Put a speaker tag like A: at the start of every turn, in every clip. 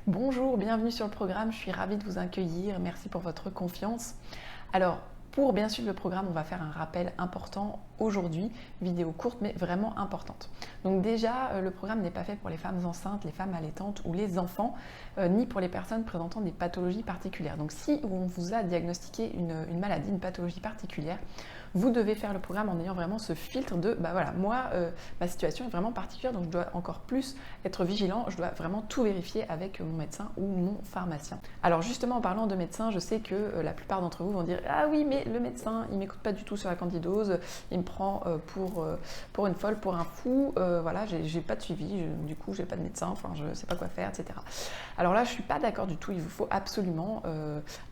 A: Bonjour, bienvenue sur le programme, je suis ravie de vous accueillir, merci pour votre confiance. Alors, pour bien suivre le programme, on va faire un rappel important aujourd'hui, vidéo courte mais vraiment importante. Donc déjà, le programme n'est pas fait pour les femmes enceintes, les femmes allaitantes ou les enfants, ni pour les personnes présentant des pathologies particulières. Donc si on vous a diagnostiqué une maladie, une pathologie particulière, vous devez faire le programme en ayant vraiment ce filtre de, bah voilà, moi, ma situation est vraiment particulière, donc je dois encore plus être vigilant, je dois vraiment tout vérifier avec mon médecin ou mon pharmacien. Alors justement, en parlant de médecin, je sais que la plupart d'entre vous vont dire « Ah oui, mais le médecin, il m'écoute pas du tout sur la candidose, il me prend pour une folle, pour un fou, voilà, j'ai pas de suivi, du coup, j'ai pas de médecin, enfin, je sais pas quoi faire, etc. » Alors là, je suis pas d'accord du tout, il vous faut absolument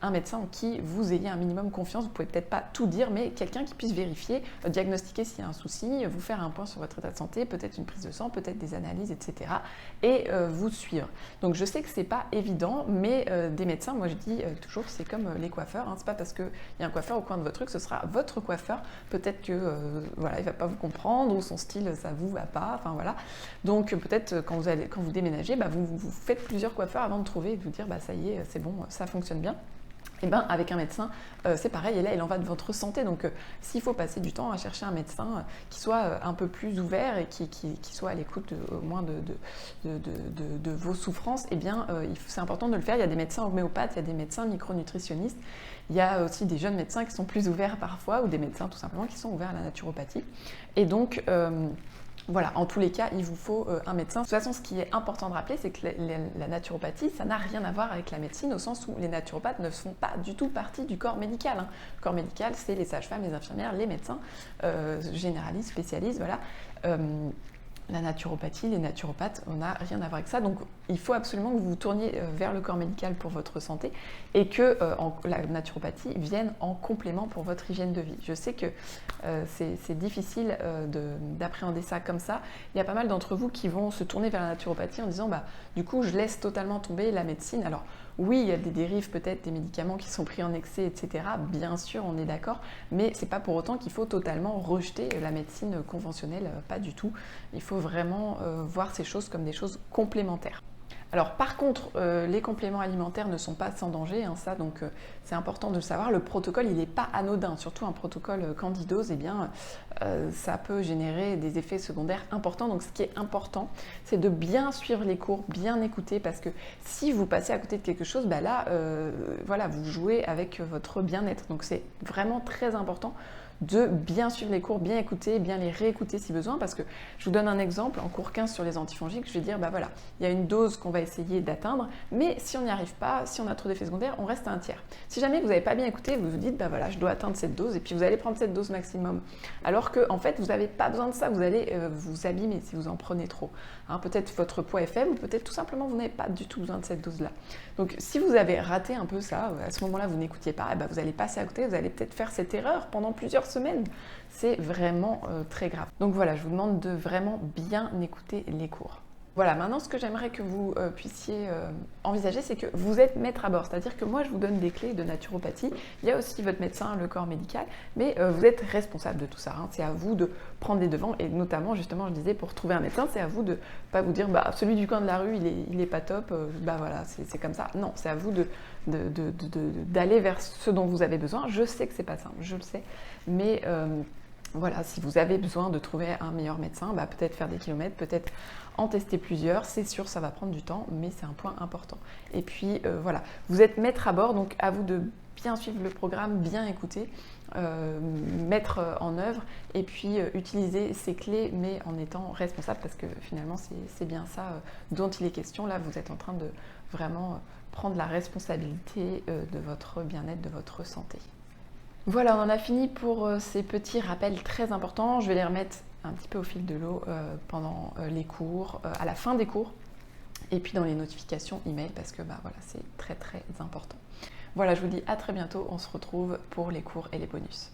A: un médecin en qui vous ayez un minimum confiance, vous pouvez peut-être pas tout dire, mais quelqu'un qui puisse vérifier, diagnostiquer s'il y a un souci, vous faire un point sur votre état de santé, peut-être une prise de sang, peut-être des analyses, etc. et vous suivre. Donc je sais que c'est pas évident, mais des médecins, moi je dis toujours, c'est comme les coiffeurs, hein, c'est pas parce qu'il y a un coiffeur au coin de votre truc, ce sera votre coiffeur, peut-être que voilà, il va pas vous comprendre, ou son style, ça vous va pas, enfin voilà. Donc peut-être quand vous déménagez, bah, vous faites plusieurs coiffeurs avant de trouver et de vous dire, bah ça y est, c'est bon, ça fonctionne bien. Et bien avec un médecin, c'est pareil, et là il en va de votre santé, donc s'il faut passer du temps à chercher un médecin qui soit un peu plus ouvert et qui soit à l'écoute au moins de vos souffrances, et bien c'est important de le faire. Il y a des médecins homéopathes, il y a des médecins micronutritionnistes, il y a aussi des jeunes médecins qui sont plus ouverts parfois, ou des médecins tout simplement qui sont ouverts à la naturopathie. Et donc voilà, en tous les cas, il vous faut un médecin. De toute façon, ce qui est important de rappeler, c'est que la naturopathie, ça n'a rien à voir avec la médecine, au sens où les naturopathes ne font pas du tout partie du corps médical, hein. Le corps médical, c'est les sages-femmes, les infirmières, les médecins, généralistes, spécialistes, voilà. La naturopathie, les naturopathes, on n'a rien à voir avec ça. Donc il faut absolument que vous vous tourniez vers le corps médical pour votre santé et que la naturopathie vienne en complément pour votre hygiène de vie. Je sais que c'est difficile d'appréhender ça comme ça. Il y a pas mal d'entre vous qui vont se tourner vers la naturopathie en disant bah, du coup je laisse totalement tomber la médecine. Alors oui, il y a des dérives, peut-être des médicaments qui sont pris en excès, etc. Bien sûr, on est d'accord, mais c'est pas pour autant qu'il faut totalement rejeter la médecine conventionnelle, pas du tout. Il faut vraiment voir ces choses comme des choses complémentaires. Alors par contre, les compléments alimentaires ne sont pas sans danger, hein, ça, donc c'est important de le savoir. Le protocole, il n'est pas anodin, surtout un protocole candidose, eh bien, ça peut générer des effets secondaires importants. Donc ce qui est important, c'est de bien suivre les cours, bien écouter, parce que si vous passez à côté de quelque chose, bah là, voilà, vous jouez avec votre bien-être. Donc c'est vraiment très important de bien suivre les cours, bien écouter, bien les réécouter si besoin, parce que je vous donne un exemple, en cours 15 sur les antifongiques, je vais dire, bah voilà, il y a une dose qu'on va essayer d'atteindre, mais si on n'y arrive pas, si on a trop d'effets secondaires, on reste à un tiers. Si jamais vous n'avez pas bien écouté, vous vous dites, bah voilà, je dois atteindre cette dose, et puis vous allez prendre cette dose maximum, alors que en fait, vous n'avez pas besoin de ça, vous allez vous abîmer si vous en prenez trop. Hein, peut-être votre poids est faible, ou peut-être tout simplement vous n'avez pas du tout besoin de cette dose-là. Donc si vous avez raté un peu ça, à ce moment-là, vous n'écoutiez pas, et bah, vous allez passer à côté, vous allez peut-être faire cette erreur pendant plusieurs semaines. C'est vraiment très grave. Donc voilà, je vous demande de vraiment bien écouter les cours. Voilà, maintenant ce que j'aimerais que vous puissiez envisager, c'est que vous êtes maître à bord. C'est-à-dire que moi, je vous donne des clés de naturopathie. Il y a aussi votre médecin, le corps médical, mais vous êtes responsable de tout ça, hein. C'est à vous de prendre les devants, et notamment, justement, je disais, pour trouver un médecin, c'est à vous de ne pas vous dire, bah, celui du coin de la rue, il est pas top, bah voilà, c'est comme ça. Non, c'est à vous d'aller vers ce dont vous avez besoin. Je sais que c'est pas simple, je le sais, mais voilà, si vous avez besoin de trouver un meilleur médecin, bah, peut-être faire des kilomètres, peut-être en tester plusieurs. C'est sûr, ça va prendre du temps, mais c'est un point important. Et puis voilà, vous êtes maître à bord, donc à vous de bien suivre le programme, bien écouter, mettre en œuvre et puis utiliser ces clés, mais en étant responsable, parce que finalement, c'est bien ça dont il est question. Là, vous êtes en train de vraiment prendre la responsabilité de votre bien-être, de votre santé. Voilà, on en a fini pour ces petits rappels très importants. Je vais les remettre un petit peu au fil de l'eau pendant les cours, à la fin des cours, et puis dans les notifications email, parce que bah, voilà, c'est très très important. Voilà, je vous dis à très bientôt, on se retrouve pour les cours et les bonus.